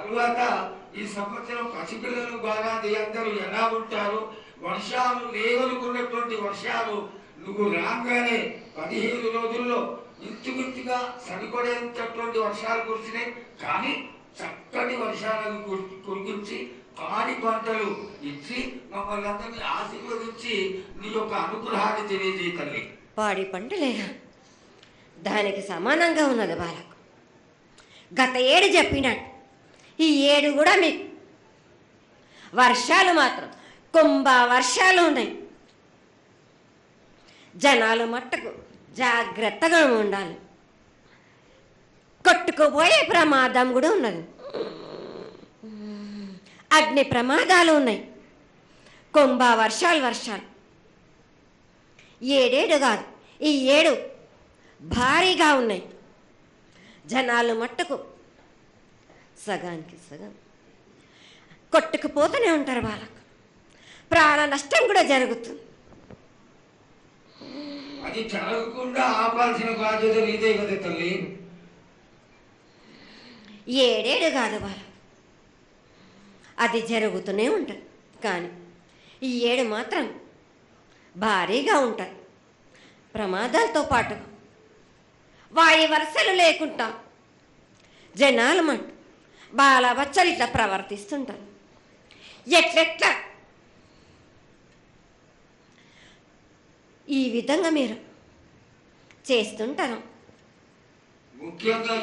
తరువాత ఈ సంవత్సరం పసిపిల్లలు బాగా అందరూ ఎలా ఉంటారు, వర్షాలు లేవనుకున్నటువంటి వర్షాలు నువ్వు రాగానే 15 రోజుల్లో ఇంచుమించుగా సరిపడేటటువంటి వర్షాలు కురిసినాయి. కానీ చక్కటి వర్షాలను కురిపించి పాడి పంటలు ఇచ్చి మమ్మల్ని అందరినీ ఆశీర్వదించి నీ యొక్క అనుగ్రహాన్ని తెలియజేయ తల్లి. పాడి పంటలేగా దానికి సమానంగా ఉన్నది బాలకు. గత ఏడు చెప్పినట్టు ఈ ఏడు కూడా మీకు వర్షాలు మాత్రం కుంభ వర్షాలు ఉన్నాయి. జనాలు మట్టుకు జాగ్రత్తగా ఉండాలి. కొట్టుకుపోయే ప్రమాదం కూడా ఉన్నది. అగ్ని ప్రమాదాలు ఉన్నాయి. కుంభ వర్షాలు ఏడేడు కాదు, ఈ ఏడు భారీగా ఉన్నాయి. జనాలు మట్టుకు సగానికి సగం కొట్టుకుపోతూనే ఉంటారు. వాళ్ళకు ప్రాణ నష్టం కూడా జరుగుతుంది. అది జరగకుండా ఆపాల్సిన బాధ్యత నీదే కదా తల్లి. ఏడేడు కాదు వాళ్ళు, అది జరుగుతూనే ఉంటుంది. కానీ ఈ ఏడు మాత్రం భారీగా ఉంటాయి. ప్రమాదాలతో పాటు వాయు వరుసలు లేకుండా జనాలు మటు బాలబచ్చలు ఇట్లా ప్రవర్తిస్తుంటారు. ఎట్లెట్లా ఈ విధంగా మీరు చేస్తుంటారు. ముఖ్యంగా